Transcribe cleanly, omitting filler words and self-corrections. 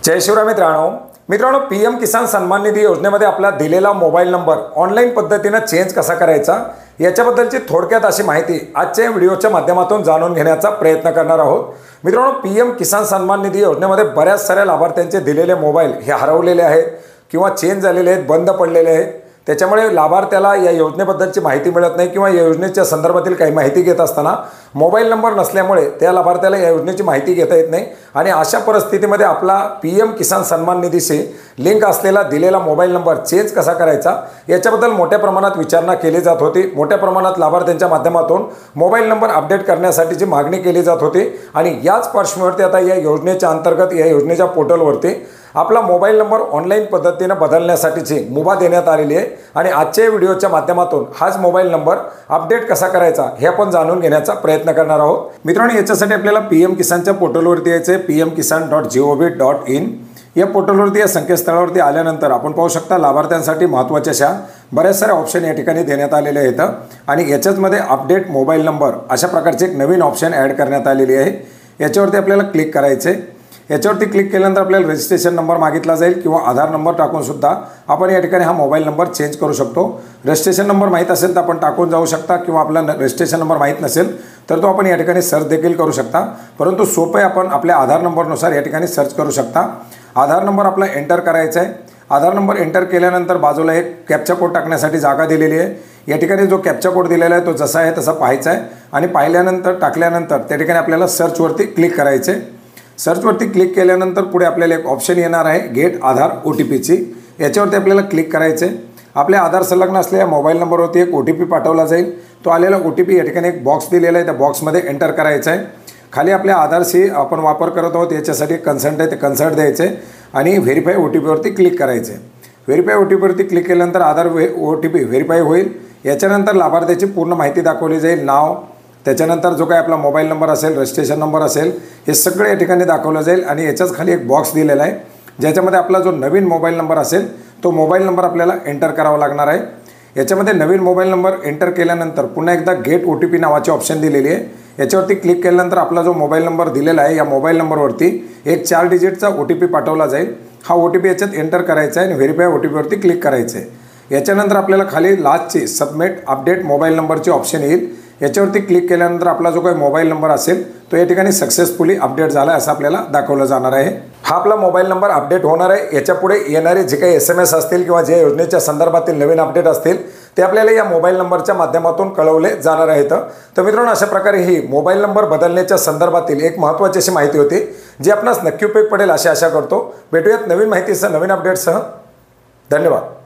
जय शिवराय मित्रांनो, पीएम किसान सन्मान निधी योजनेमध्ये आपला दिलेला मोबाईल नंबर ऑनलाईन पद्धतीने चेंज कसा करायचा याच्याबद्दलची थोडक्यात अशी माहिती आजच्या व्हिडिओच्या माध्यमातून जाणून घेण्याचा प्रयत्न करणार आहोत। मित्रांनो, पीएम किसान सन्मान निधी योजनेमध्ये बऱ्याच साऱ्या लाभार्थ्यांचे दिलेले मोबाईल हे हरवलेले आहेत किंवा चेंज झालेले आहेत, बंद पडलेले आहेत। त्याच्यामुळे लाभार्थ्याला या योजनेबद्दलची माहिती मिळत नाही किंवा या योजनेच्या संदर्भातील काही माहिती घेत असताना मोबाईल नंबर नसल्यामुळे त्या लाभार्थ्याला या योजनेची माहिती घेता येत नाही आणि अशा परिस्थितीमध्ये आपला पीएम किसान सन्मान निधीशी लिंक असलेला दिलेला मोबाईल नंबर चेंज कसा करायचा याच्याबद्दल मोठ्या प्रमाणात विचारणा केली जात होती। मोठ्या प्रमाणात लाभार्थ्यांच्या माध्यमातून मोबाईल नंबर अपडेट करण्यासाठीची मागणी केली जात होती आणि याच पार्श्वभूमीवरती आता या योजनेच्या अंतर्गत या योजनेच्या पोर्टलवरती आपला मोबाईल नंबर ऑनलाईन पद्धतीने बदलण्यासाठीची मुभा देण्यात आलेली आहे आणि आजच्या व्हिडिओच्या माध्यमातून हाच मोबाईल नंबर अपडेट कसा करायचा हे आपण जाणून घेण्याचा प्रयत्न करणार आहोत। मित्रांनो, याच्यासाठी आपल्याला पीएम किसानच्या पोर्टलवरती यायचे pmkisan.gov.in या पोर्टलवरती या संकेतस्थळावरती आल्यानंतर आपण पाहू शकता लाभार्थ्यांसाठी महत्त्वाच्या अशा बऱ्याच सारे ऑप्शन या ठिकाणी देण्यात आलेले आहेत आणि याच्यामध्ये अपडेट मोबाईल नंबर अशा प्रकारचे एक नवीन ऑप्शन ॲड करण्यात आलेली आहे। याच्यावरती आपल्याला क्लिक करायचे। याच्यावरती क्लिक केल्यानंतर आपल्याला रजिस्ट्रेशन नंबर मागितला जाईल किंवा आधार नंबर टाकून सुद्धा आपण या ठिकाणी हा मोबाईल नंबर चेंज करू शकतो। रजिस्ट्रेशन नंबर माहीत असेल तर आपण टाकून जाऊ शकता किंवा आपला रजिस्ट्रेशन नंबर माहीत नसेल तर तो आपण या ठिकाणी सर्च देखील करू शकता, परंतु सोपे आपण आपल्या आधार नंबरनुसार या ठिकाणी सर्च करू शकता। आधार नंबर आपला एंटर करायचा आहे। आधार नंबर एंटर केल्यानंतर बाजूला एक कॅप्चा कोड टाकण्यासाठी जागा दिलेली आहे। या ठिकाणी जो कॅप्चा कोड दिलेला आहे तो जसा आहे तसा पाहायचा आहे आणि पाहिल्यानंतर टाकल्यानंतर त्या ठिकाणी आपल्याला सर्चवरती क्लिक करायचे। सर्चवरती क्लिक केल्यानंतर पुढे आपल्याला एक ऑप्शन येणार आहे गेट आधार OTPची। याच्यावरती आपल्याला क्लिक करायचे। आपल्या आधार संलग्न असलेल्या मोबाईल नंबरवरती एक OTP पाठवला जाईल। तो आलेला OTP या ठिकाणी एक बॉक्स दिलेला आहे, त्या बॉक्समध्ये एंटर करायचा आहे। खाली आपल्या आधारशी आपण वापर करत आहोत याच्यासाठी कन्सर्ट आहे ते कन्सर्ट द्यायचे आणि व्हेरीफाय OTPवरती क्लिक करायचे। व्हेरीफाय OTPवरती क्लिक केल्यानंतर आधार OTP व्हेरीफाय होईल। याच्यानंतर लाभार्थ्याची पूर्ण माहिती दाखवली जाईल, नाव, त्याच्यानंतर जो काही आपला मोबाईल नंबर असेल, रजिस्ट्रेशन नंबर असेल, हे सगळं या ठिकाणी दाखवलं जाईल आणि याच्याच खाली एक बॉक्स दिलेला आहे ज्याच्यामध्ये आपला जो नवीन मोबाईल नंबर असेल तो मोबाईल नंबर आपल्याला एंटर करावा लागणार आहे। याच्यामध्ये नवीन मोबाईल नंबर एंटर केल्यानंतर पुन्हा एकदा गेट OTP नावाची ऑप्शन दिलेली आहे। याच्यावरती क्लिक केल्यानंतर आपला जो मोबाईल नंबर दिलेला आहे या मोबाईल नंबरवरती एक 4 डिजिटचा OTP पाठवला जाईल। हा OTP याच्यात एंटर करायचा आहे आणि व्हेरीफाय OTPवरती क्लिक करायचं आहे। याच्यानंतर आपल्याला खाली लास्टची सबमिट अपडेट मोबाईल नंबरची ऑप्शन येईल। याच्यावरती क्लिक केल्यानंतर आपला जो काही मोबाईल नंबर असेल तो या ठिकाणी सक्सेसफुली अपडेट झाला असं आपल्याला दाखवलं जाणार आहे। हा आपला मोबाईल नंबर अपडेट होणार आहे। याच्यापुढे येणारे जे काही SMS असतील किंवा जे योजनेच्या संदर्भातील नवीन अपडेट असतील ते आपल्याला या मोबाईल नंबरच्या माध्यमातून कळवले जाणार आहेत। तर मित्रांनो, अशा प्रकारे ही मोबाईल नंबर बदलण्याच्या संदर्भातील एक महत्त्वाची अशी माहिती होती जी आपणास नक्की उपयोग पडेल अशी आशा करतो। भेटूयात नवीन माहितीसह, नवीन अपडेटसह। धन्यवाद।